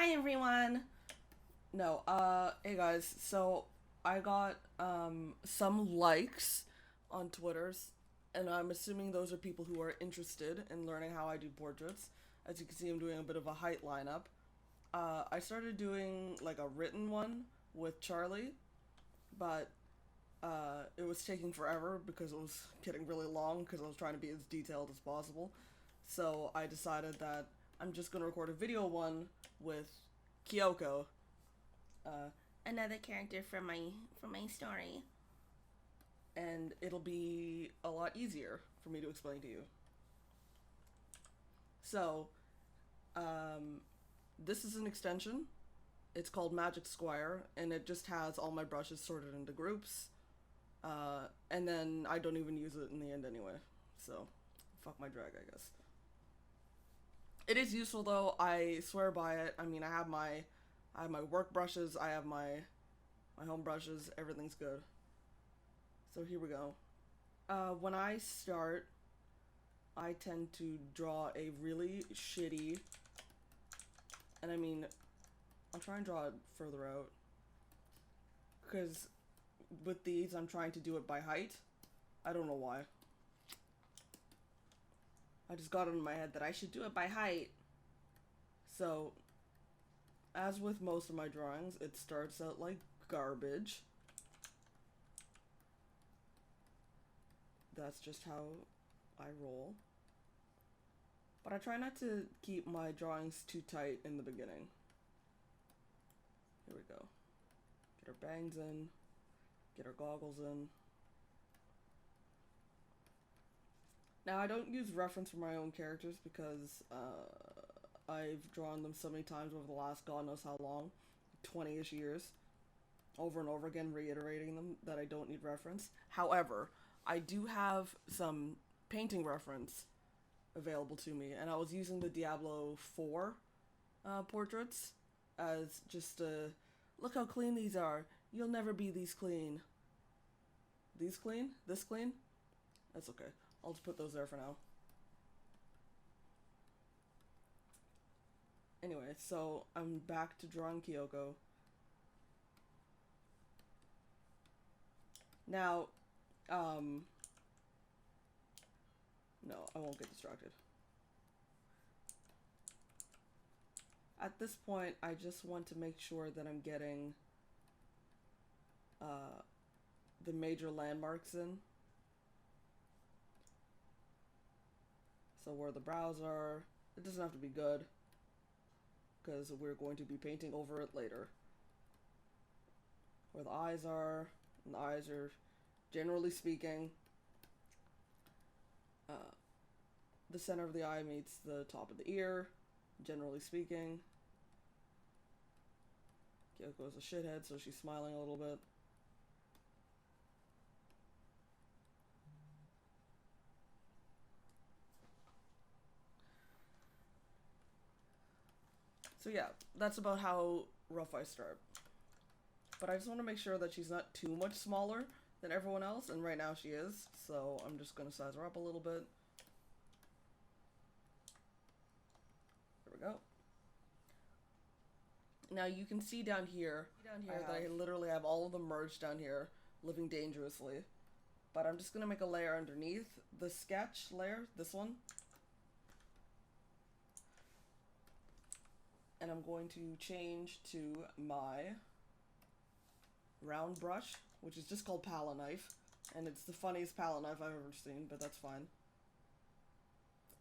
Hi everyone! No, hey guys, so I got, some likes on Twitters, and I'm assuming those are people who are interested in learning how I do portraits. As you can see, I'm doing a bit of a height lineup. I started doing, like, a written one with Charlie, but, it was taking forever because it was getting really long because I was trying to be as detailed as possible. So I decided that I'm just gonna record a video one with Kyoko, uh, Another character from my story. and it'll be a lot easier for me to explain to you. So, um, this is an extension. It's called Magic Squire, and it just has all my brushes sorted into groups. And then I don't even use it in the end anyway. So, fuck my drag, I guess. It is useful though. I swear by it. I mean, I have my work brushes. I have my home brushes. Everything's good. So here we go. When I start, I tend to draw a really shitty, and I mean, I'll try and draw it further out, because with these, I'm trying to do it by height. I don't know why. I just got it in my head that I should do it by height. So, as with most of my drawings, it starts out like garbage. That's just how I roll. But I try not to keep my drawings too tight in the beginning. Here we go. Get our bangs in. Get our goggles in. Now, I don't use reference for my own characters because I've drawn them so many times over the last god knows how long, 20-ish years, over and over again, reiterating them that I don't need reference. However, I do have some painting reference available to me, and I was using the Diablo 4 portraits as just a look how clean these are. You'll never be these clean. These clean? This clean? That's okay. I'll just put those there for now. Anyway, so I'm back to drawing Kyoko. Now, no, I won't get distracted. At this point, I just want to make sure that I'm getting the major landmarks in. So where the brows are, it doesn't have to be good, because we're going to be painting over it later. Where the eyes are, and the eyes are, generally speaking, the center of the eye meets the top of the ear, generally speaking. Kyoko's a shithead, so she's smiling a little bit. So yeah, that's about how rough I start. But I just want to make sure that she's not too much smaller than everyone else, and right now she is, so I'm just going to size her up a little bit. There we go. Now you can see down here that I literally have all of them merged down here, living dangerously. But I'm just going to make a layer underneath the sketch layer, this one. And I'm going to change to my round brush, which is just called palette knife. And it's the funniest palette knife I've ever seen, but that's fine.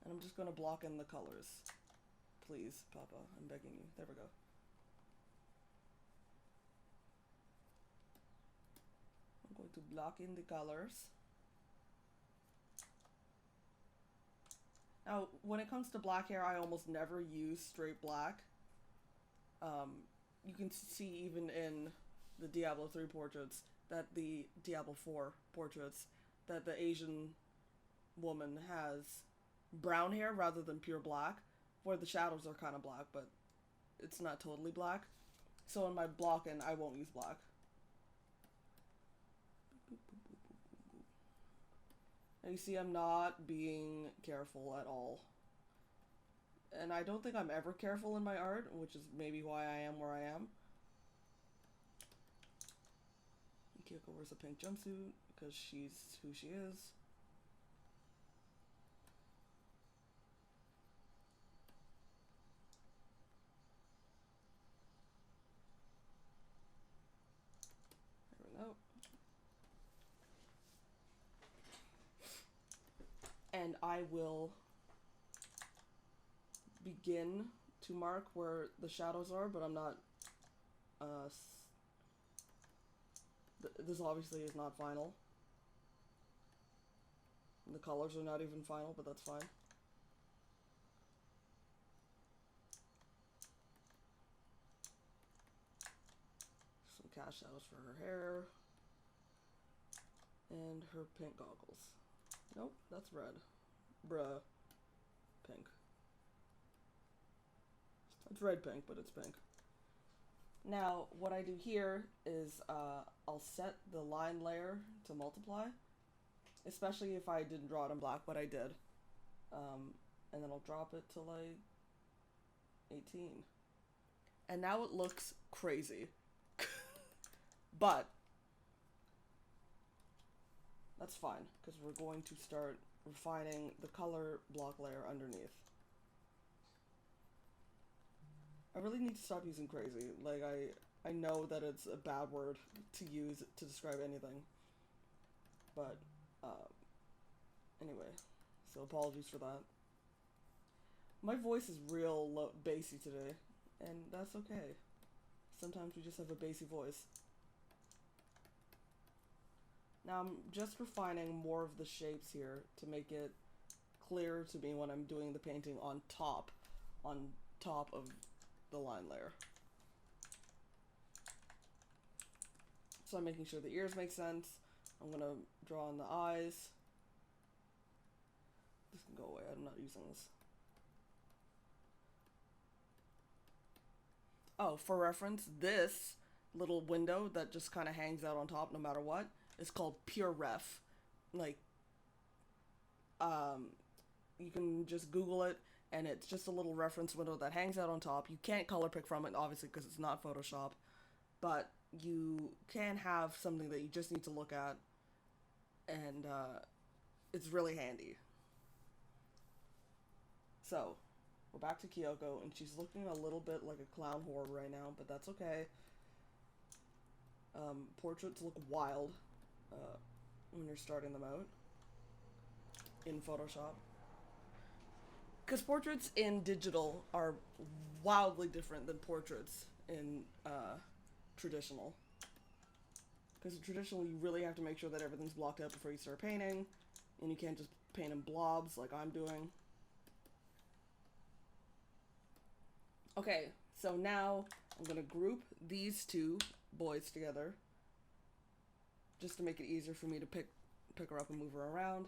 And I'm just going to block in the colors. Please, Papa, I'm begging you. There we go. I'm going to block in the colors. Now, when it comes to black hair, I almost never use straight black. You can see even in the Diablo 3 portraits, that the Diablo 4 portraits, that the Asian woman has brown hair rather than pure black, where the shadows are kind of black, but it's not totally black. So in my blocking, I won't use black. Now you see I'm not being careful at all. and I don't think I'm ever careful in my art, which is maybe why I am where I am. Kyoko wears a pink jumpsuit because she's who she is. There we go. And I will begin to mark where the shadows are, but I'm not, this obviously is not final. And the colors are not even final, but that's fine. Some cash shadows for her hair. And her pink goggles. Nope, that's red. Bruh. Pink. It's red pink, but it's pink. Now, what I do here is I'll set the line layer to multiply, especially if I didn't draw it in black, but I did. And then I'll drop it to like 18. And now it looks crazy. But that's fine, because we're going to start refining the color block layer underneath. I really need to stop using crazy. Like, I know that it's a bad word to use to describe anything. But, anyway. So apologies for that. My voice is real low, bassy today. And that's okay. Sometimes we just have a bassy voice. Now I'm just refining more of the shapes here to make it clear to me when I'm doing the painting on top of the line layer. So I'm making sure the ears make sense. I'm gonna draw on the eyes. This can go away, I'm not using this. Oh, for reference, this little window that just kind of hangs out on top no matter what is called pure ref. Like, you can just Google it, and it's just a little reference window that hangs out on top. You can't color pick from it, obviously, because it's not Photoshop, but you can have something that you just need to look at, and it's really handy. So, we're back to Kyoko, and she's looking a little bit like a clown whore right now, but that's okay. Portraits look wild when you're starting them out in Photoshop. Because portraits in digital are wildly different than portraits in traditional. Because in traditional, you really have to make sure that everything's blocked out before you start painting, and you can't just paint in blobs like I'm doing. Okay, so now I'm going to group these two boys together just to make it easier for me to pick her up and move her around.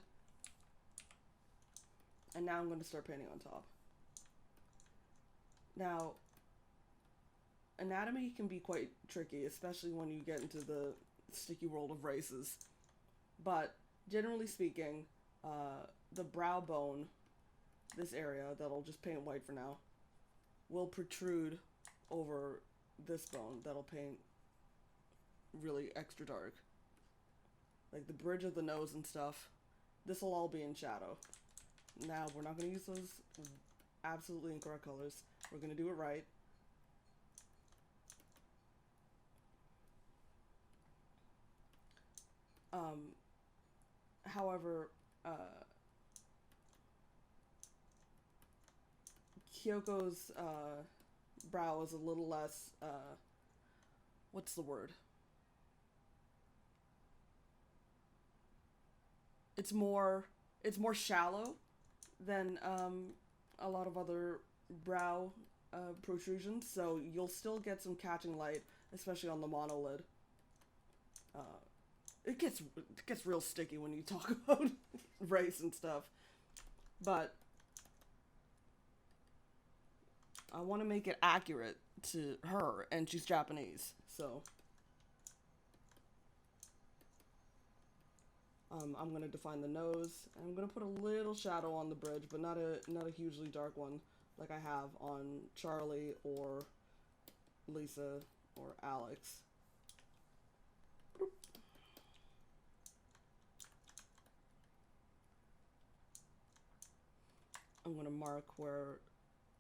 And now I'm going to start painting on top. Now, anatomy can be quite tricky, especially when you get into the sticky world of races. But generally speaking, the brow bone, this area that I'll just paint white for now, will protrude over this bone that'll paint really extra dark. Like the bridge of the nose and stuff, this will all be in shadow. Now, we're not going to use those absolutely incorrect colors. We're going to do it right. However, Kyoko's brow is a little less, what's the word? It's more shallow than a lot of other brow protrusions, so you'll still get some catching light, especially on the monolid. It gets real sticky when you talk about race and stuff, but I want to make it accurate to her, and she's Japanese, so I'm going to define the nose, and I'm going to put a little shadow on the bridge, but not a hugely dark one, like I have on Charlie or Lisa or Alex. I'm going to mark where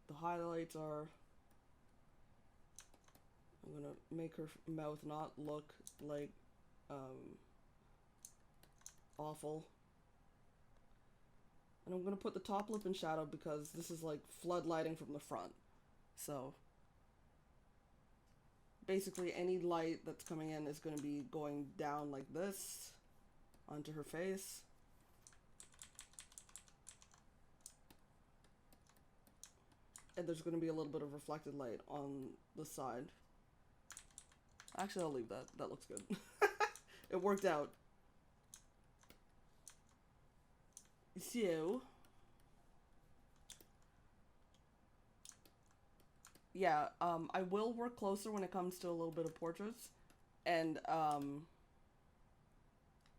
the highlights are. I'm going to make her mouth not look like awful. And I'm going to put the top lip in shadow because this is like flood lighting from the front. So basically any light that's coming in is going to be going down like this onto her face. And there's going to be a little bit of reflected light on the side. Actually, I'll leave that. That looks good. It worked out. So, yeah, I will work closer when it comes to a little bit of portraits, and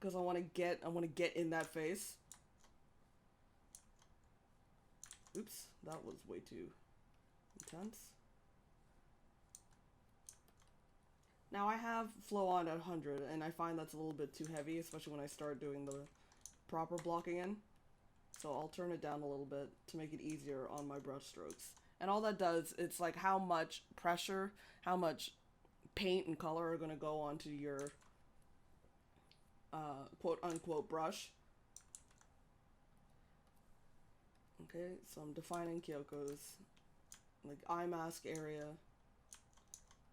because I want to get in that face. Oops, that was way too intense. Now I have flow on at 100, and I find that's a little bit too heavy, especially when I start doing the proper blocking in. So I'll turn it down a little bit to make it easier on my brush strokes. And all that does, it's like how much pressure, how much paint and color are going to go onto your quote-unquote brush. Okay, so I'm defining Kyoko's like eye mask area,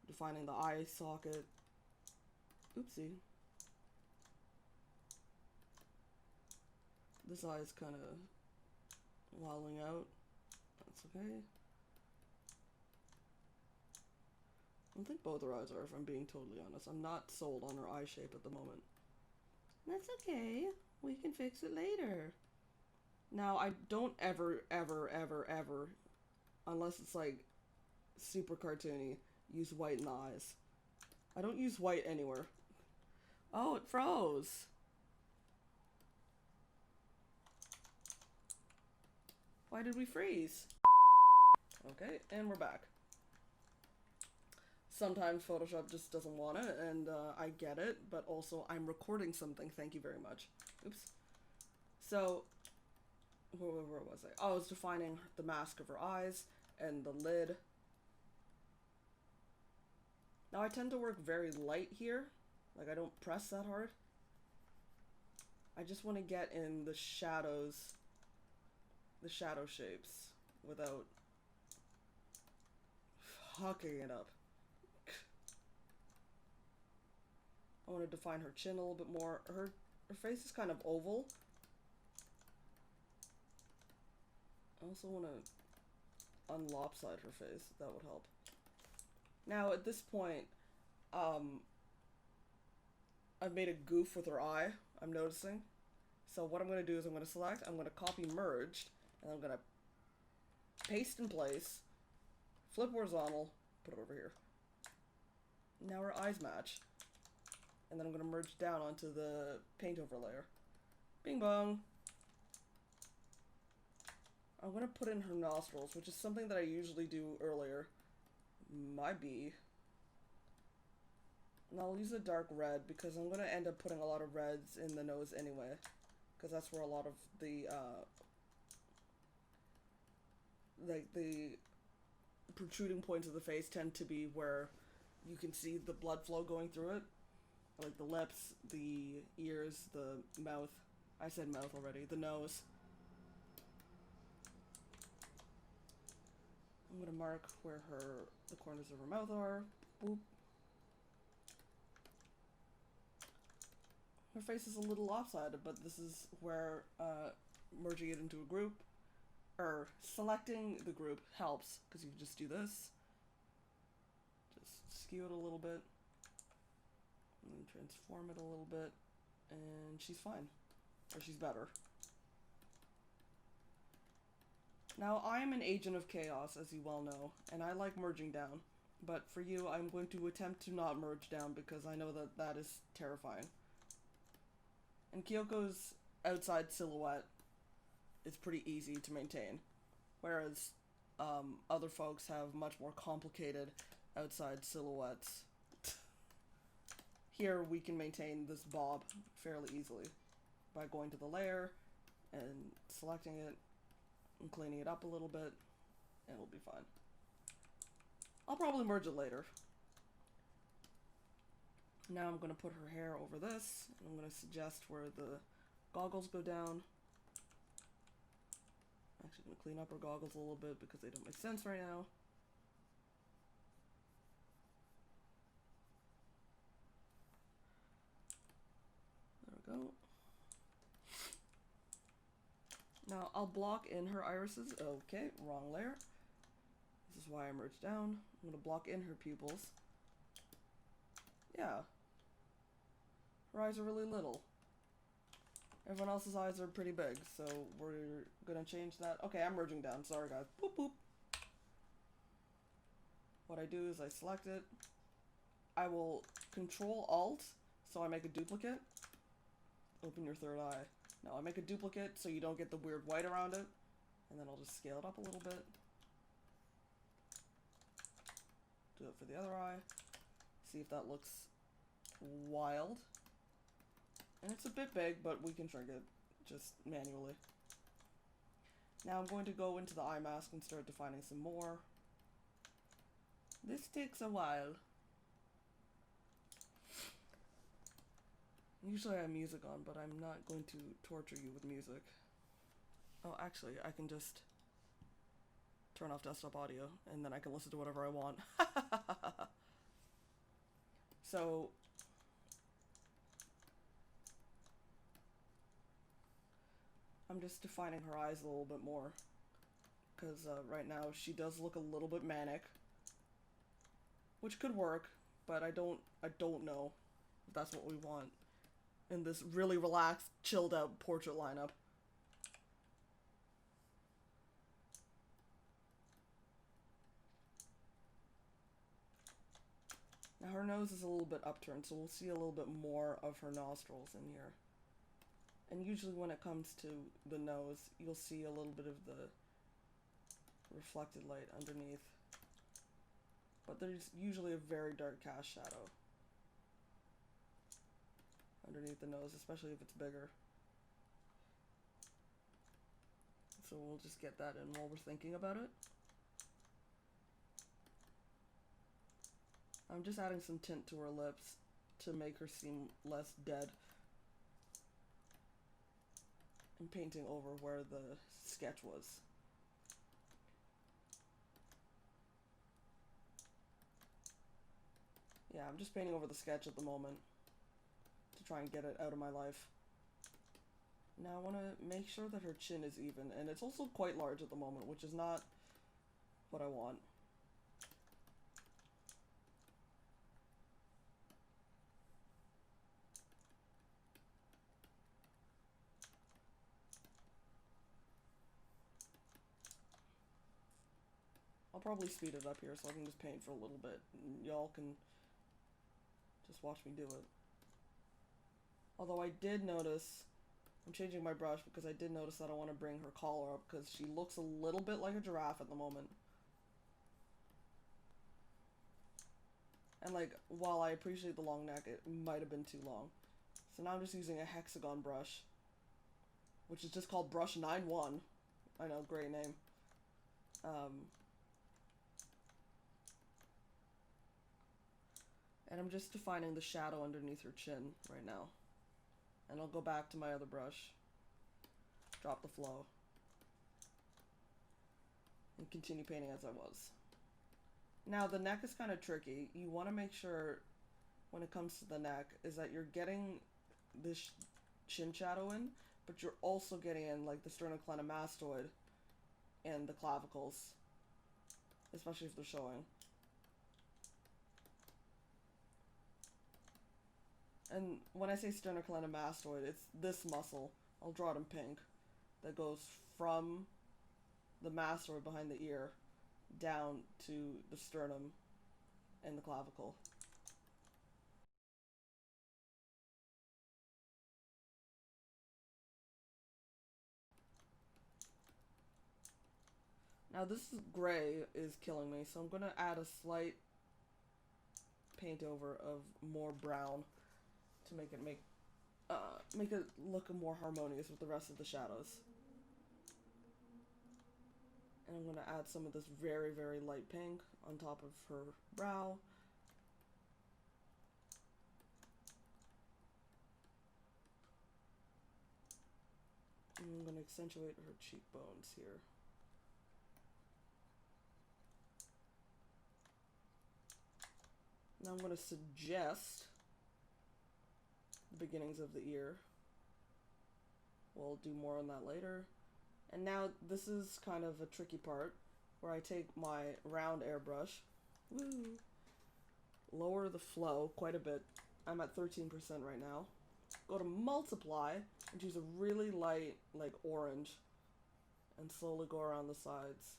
defining the eye socket. Oopsie. This eye is kind of wilding out. That's okay. I don't think both her eyes are, if I'm being totally honest. I'm not sold on her eye shape at the moment. That's okay. We can fix it later. Now, I don't ever, unless it's like super cartoony, use white in the eyes. I don't use white anywhere. Oh, it froze. Why did we freeze? Okay, and we're back. Sometimes Photoshop just doesn't want it, and I get it, but also I'm recording something. Thank you very much. Oops. So, where was I? Oh, I was defining the mask of her eyes and the lid. Now I tend to work very light here. Like I don't press that hard. I just want to get in the shadows, the shadow shapes, without fucking it up. I want to define her chin a little bit more. Her face is kind of oval. I also want to unlopside her face. That would help. Now, at this point, I've made a goof with her eye, I'm noticing. So what I'm going to do is I'm going to select, I'm going to copy merged, and I'm going to paste in place, flip horizontal, put it over here. Now her eyes match. And then I'm going to merge down onto the paint overlayer. Bing bong. I'm going to put in her nostrils, which is something that I usually do earlier. Might be. And I'll use a dark red because I'm going to end up putting a lot of reds in the nose anyway. Because that's where a lot of the, like the protruding points of the face tend to be where you can see the blood flow going through it. Like the lips, the ears, the mouth. I said mouth already. The nose. I'm going to mark where the corners of her mouth are. Boop. Her face is a little lopsided, but this is where merging it into a group, or selecting the group helps, because you just do this. Just skew it a little bit. And transform it a little bit, and she's fine. Or she's better. Now, I am an agent of chaos, as you well know, and I like merging down. But for you, I'm going to attempt to not merge down because I know that that is terrifying. And Kyoko's outside silhouette is pretty easy to maintain. Whereas Other folks have much more complicated outside silhouettes. Here we can maintain this bob fairly easily by going to the layer and selecting it and cleaning it up a little bit, and it'll be fine. I'll probably merge it later. Now I'm going to put her hair over this, and I'm going to suggest where the goggles go down. I'm actually going to clean up her goggles a little bit because they don't make sense right now. There we go. Now I'll block in her irises. Okay, wrong layer. This is why I merged down. I'm going to block in her pupils. Yeah. Her eyes are really little. Everyone else's eyes are pretty big, so we're gonna change that. Okay, I'm merging down. Sorry, guys. Boop, boop. What I do is I select it. I will Control-Alt, so I make a duplicate. Open your third eye. Now I make a duplicate so you don't get the weird white around it. And then I'll just scale it up a little bit. Do it for the other eye. See if that looks wild. And it's a bit big, but we can shrink it just manually. Now I'm going to go into the eye mask and start defining some more. This takes a while. Usually I have music on, but I'm not going to torture you with music. Oh, actually, I can just turn off desktop audio, and then I can listen to whatever I want. So I'm just defining her eyes a little bit more, because right now she does look a little bit manic, which could work, but I don't know if that's what we want in this really relaxed, chilled out portrait lineup. Now her nose is a little bit upturned, so we'll see a little bit more of her nostrils in here. And usually when it comes to the nose, you'll see a little bit of the reflected light underneath. But there's usually a very dark cast shadow underneath the nose, especially if it's bigger. So we'll just get that in while we're thinking about it. I'm just adding some tint to her lips to make her seem less dead. And painting over where the sketch was. Yeah, I'm just painting over the sketch at the moment to try and get it out of my life. Now I want to make sure that her chin is even, and it's also quite large at the moment, which is not what I want. I'll probably speed it up here so I can just paint for a little bit, and y'all can just watch me do it. Although I did notice, I'm changing my brush because I did notice that I want to bring her collar up because she looks a little bit like a giraffe at the moment. And like, while I appreciate the long neck, it might have been too long. So now I'm just using a hexagon brush, which is just called brush 9-1. I know, great name. And I'm just defining the shadow underneath her chin right now. And I'll go back to my other brush, drop the flow, and continue painting as I was. Now the neck is kind of tricky. You want to make sure when it comes to the neck is that you're getting this chin shadow in, but you're also getting in like the sternocleidomastoid and the clavicles, especially if they're showing. And when I say sternocleidomastoid, it's this muscle, I'll draw it in pink, that goes from the mastoid behind the ear down to the sternum and the clavicle. Now this gray is killing me, so I'm going to add a slight paint over of more brown to make it look more harmonious with the rest of the shadows. And I'm going to add some of this very, very light pink on top of her brow. And I'm going to accentuate her cheekbones here. Now I'm going to suggest the beginnings of the ear. We'll do more on that later. And now this is kind of a tricky part where I take my round airbrush, lower the flow quite a bit. I'm at 13% right now. Go to multiply and choose a really light, like orange, and slowly go around the sides.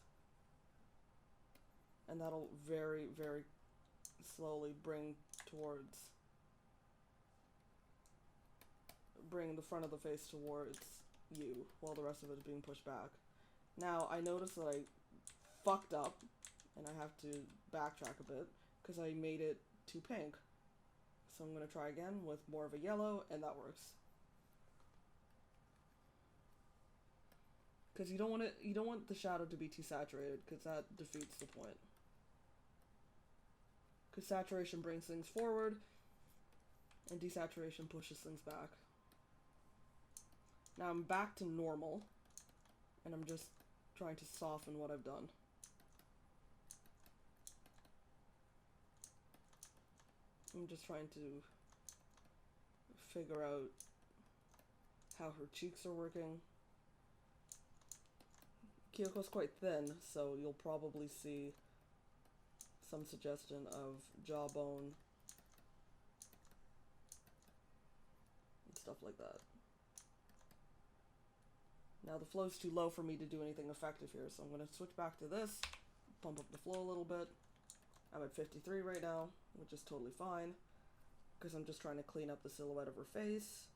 And that'll very, very slowly bring the front of the face towards you while the rest of it is being pushed back. Now I noticed that I fucked up and I have to backtrack a bit because I made it too pink. So I'm going to try again with more of a yellow, and that works. Because you don't want the shadow to be too saturated, because that defeats the point. Because saturation brings things forward and desaturation pushes things back. Now I'm back to normal, and I'm just trying to soften what I've done. I'm just trying to figure out how her cheeks are working. Kyoko's quite thin, so you'll probably see some suggestion of jawbone and stuff like that. Now the flow's too low for me to do anything effective here, so I'm going to switch back to this, pump up the flow a little bit. I'm at 53 right now, which is totally fine, because I'm just trying to clean up the silhouette of her face.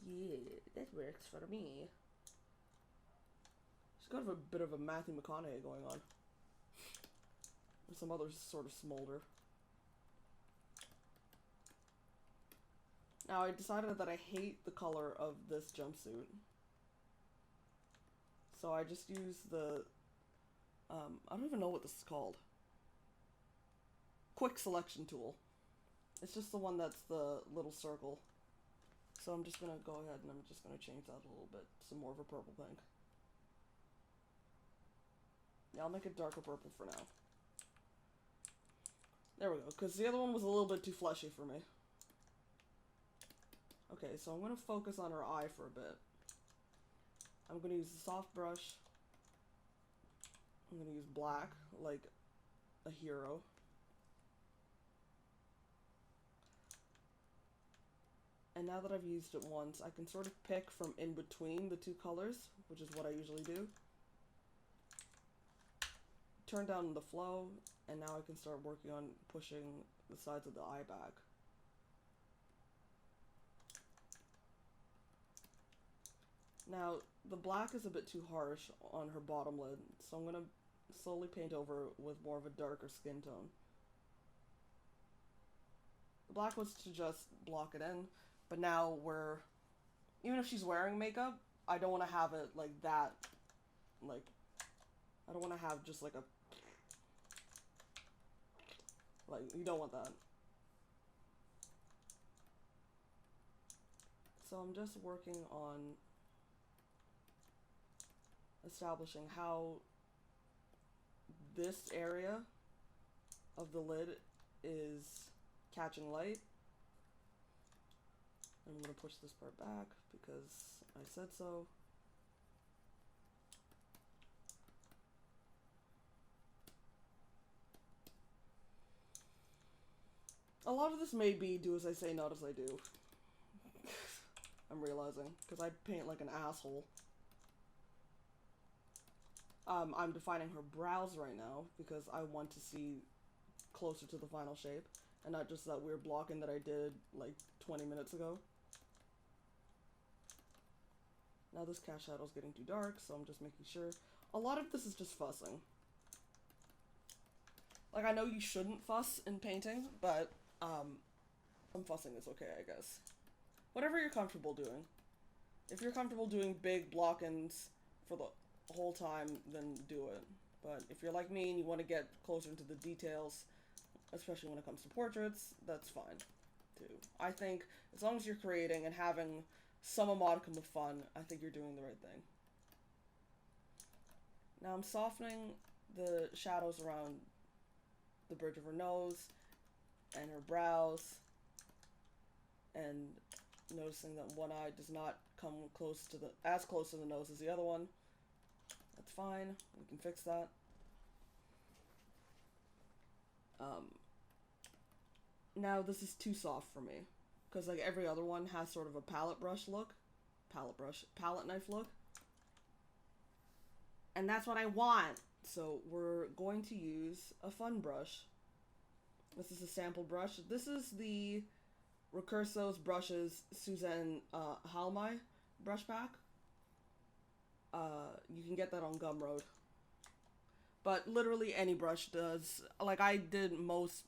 Yeah, that works for me. She's got a bit of a Matthew McConaughey going on. And some other sort of smolder. Now I decided that I hate the color of this jumpsuit. So I just use the I don't even know what this is called. Quick selection tool. It's just the one that's the little circle. So I'm just gonna go ahead and I'm just gonna change that a little bit. Some more of a purple pink. Yeah, I'll make it darker purple for now. There we go, because the other one was a little bit too fleshy for me. Okay, so I'm gonna focus on her eye for a bit. I'm gonna use a soft brush. I'm going to use black, like a hero. And now that I've used it once, I can sort of pick from in between the two colors, which is what I usually do. Turn down the flow, and now I can start working on pushing the sides of the eye back. Now, the black is a bit too harsh on her bottom lid, so I'm going to slowly paint over with more of a darker skin tone. The black was to just block it in, but now even if she's wearing makeup, I don't want to have it like that, I don't want to have just like you don't want that. So I'm just working on establishing how this area of the lid is catching light. I'm going to push this part back because I said so. A lot of this may be do as I say, not as I do. I'm realizing, because I paint like an asshole. I'm defining her brows right now because I want to see closer to the final shape and not just that weird blocking that I did like 20 minutes ago. Now this cast shadow is getting too dark, so I'm just making sure. A lot of this is just fussing. Like, I know you shouldn't fuss in painting, but some fussing is okay, I guess. Whatever you're comfortable doing. If you're comfortable doing big block-ins for the whole time, then do it. But if you're like me and you want to get closer into the details, especially when it comes to portraits, that's fine, too. I think as long as you're creating and having some modicum of fun, I think you're doing the right thing. Now I'm softening the shadows around the bridge of her nose and her brows, and noticing that one eye does not come as close to the nose as the other one. That's fine. We can fix that. Now this is too soft for me, because like every other one has sort of a palette knife look. And that's what I want. So we're going to use a fun brush. This is a sample brush. This is the Recursos Brushes Suzanne Halmai brush pack. You can get that on Gumroad. But literally any brush does. Like, I did most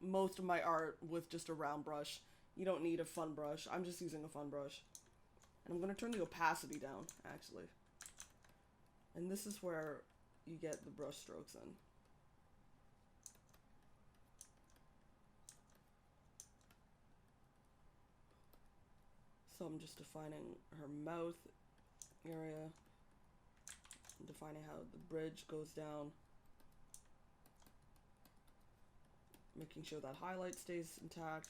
of my art with just a round brush. You don't need a fun brush. I'm just using a fun brush. And I'm going to turn the opacity down, actually. And this is where you get the brush strokes in. So I'm just defining her mouth area, defining how the bridge goes down, making sure that highlight stays intact.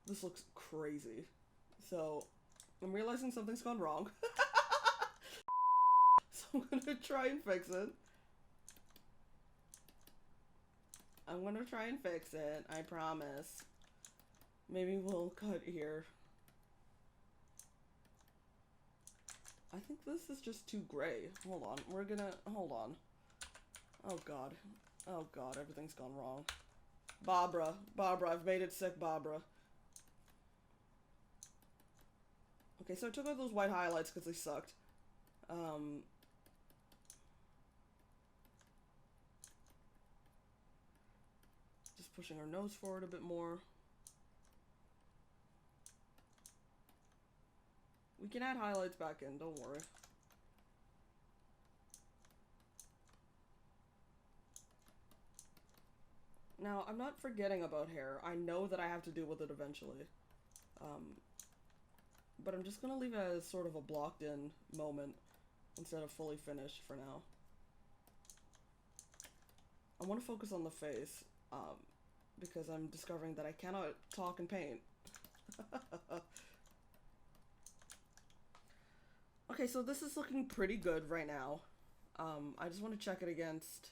This looks crazy. So I'm realizing something's gone wrong. So I'm gonna try and fix it. I promise. Maybe we'll cut here. I think this is just too gray. Hold on. Hold on. Oh god. Oh god, everything's gone wrong. Barbara, I've made it sick, Barbara. Okay, so I took out those white highlights because they sucked. Just pushing her nose forward a bit more. We can add highlights back in, don't worry. Now, I'm not forgetting about hair. I know that I have to deal with it eventually. But I'm just gonna leave it as sort of a blocked in moment instead of fully finished for now. I want to focus on the face, because I'm discovering that I cannot talk and paint. Okay, so this is looking pretty good right now. I just want to check it against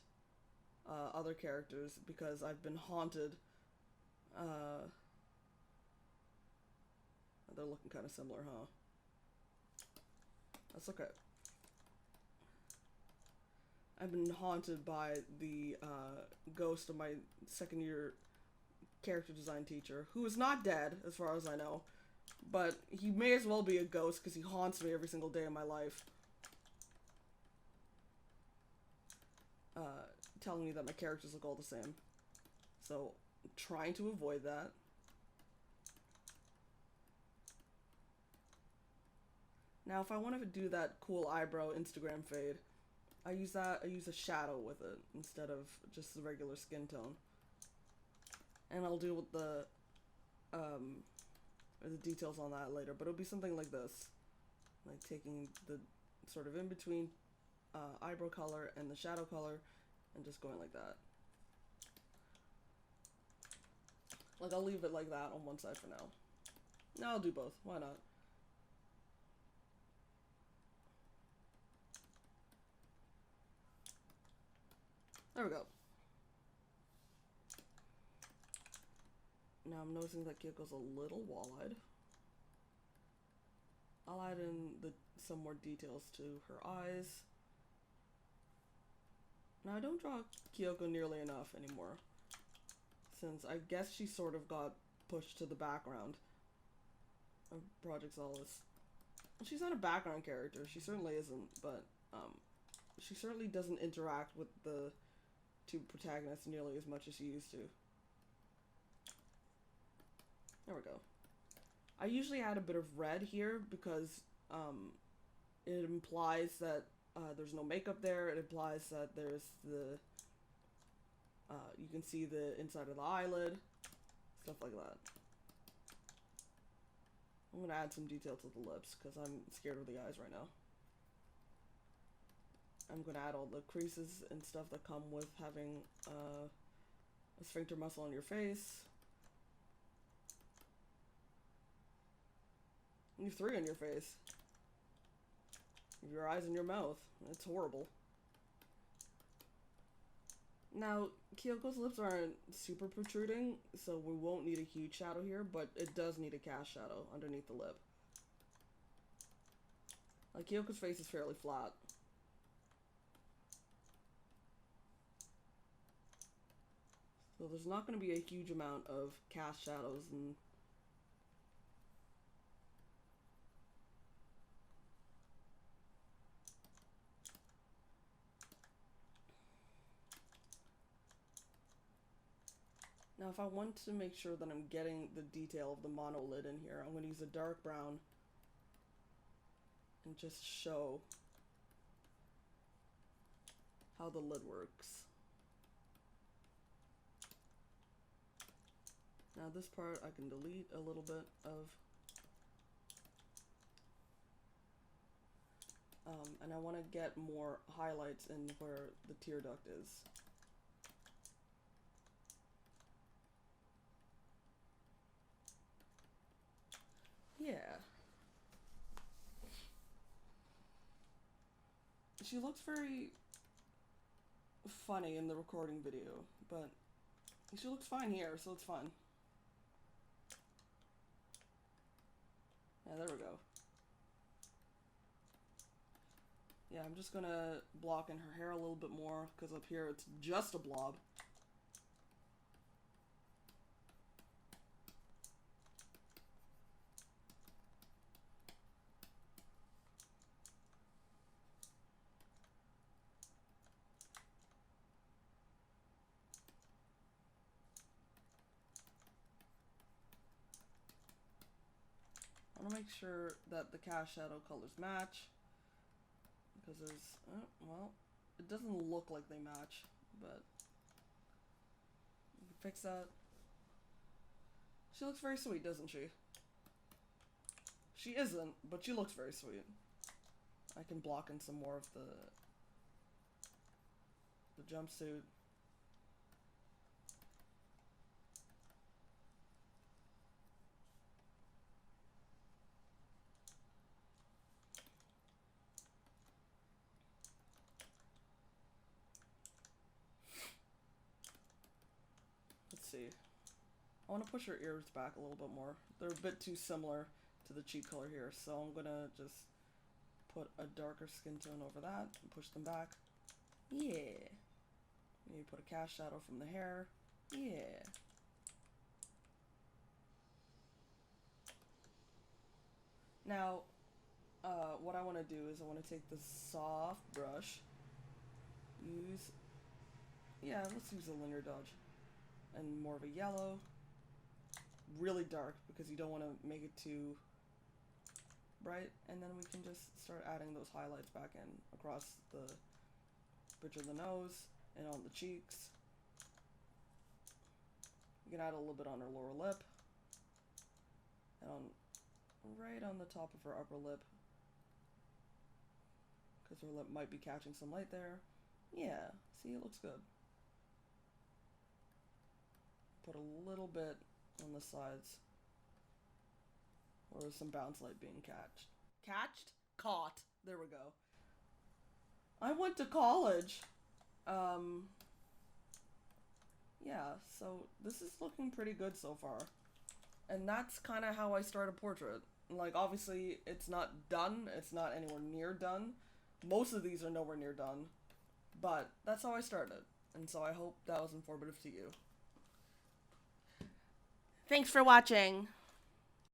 other characters because I've been haunted. They're looking kind of similar, huh? That's okay. I've been haunted by the ghost of my second year character design teacher, who is not dead as far as I know, but he may as well be a ghost because he haunts me every single day of my life, telling me that my characters look all the same. So I'm trying to avoid that. Now if I want to do that cool eyebrow Instagram fade, I use a shadow with it instead of just the regular skin tone. And I'll deal with the details on that later, but it'll be something like this. Like taking the sort of in between eyebrow color and the shadow color and just going like that. Like, I'll leave it like that on one side for now. No, I'll do both. Why not? There we go. Now I'm noticing that Kyoko's a little wall-eyed. I'll add in some more details to her eyes. Now I don't draw Kyoko nearly enough anymore, since I guess she sort of got pushed to the background. of Project Solace. She's not a background character. She certainly isn't, but she certainly doesn't interact with the two protagonists nearly as much as she used to. There we go. I usually add a bit of red here because it implies that there's no makeup there. It implies that there's the you can see the inside of the eyelid, stuff like that. I'm gonna add some detail to the lips because I'm scared of the eyes right now. I'm gonna add all the creases and stuff that come with having a sphincter muscle on your face. You have 3 on your face. You have your eyes and your mouth. It's horrible. Now, Kyoko's lips aren't super protruding, so we won't need a huge shadow here, but it does need a cast shadow underneath the lip. Like, Kyoko's face is fairly flat. So there's not going to be a huge amount of cast shadows and now, if I want to make sure that I'm getting the detail of the monolid in here, I'm going to use a dark brown and just show how the lid works. Now this part I can delete a little bit of, and I want to get more highlights in where the tear duct is. Yeah. She looks very funny in the recording video, but she looks fine here, so it's fine. Yeah, there we go. Yeah, I'm just gonna block in her hair a little bit more, because up here it's just a blob. I want to make sure that the cast shadow colors match, because there's, well, it doesn't look like they match, but we can fix that. She looks very sweet, doesn't she? She isn't, but she looks very sweet. I can block in some more of the jumpsuit. Let's see. I want to push her ears back a little bit more. They're a bit too similar to the cheek color here, so I'm gonna just put a darker skin tone over that and push them back. Yeah. Maybe put a cast shadow from the hair. Yeah. Now, what I want to do is I want to take the soft brush, let's use a linear dodge, and more of a yellow, really dark because you don't want to make it too bright, and then we can just start adding those highlights back in across the bridge of the nose and on the cheeks. You can add a little bit on her lower lip and right on the top of her upper lip, because her lip might be catching some light there. Yeah, see, it looks good. Put a little bit on the sides where there's some bounce light being caught. There we go. I went to college. Yeah, so this is looking pretty good so far. And that's kind of how I start a portrait. Like, obviously, it's not done. It's not anywhere near done. Most of these are nowhere near done. But that's how I started. And so I hope that was informative to you. Thanks for watching.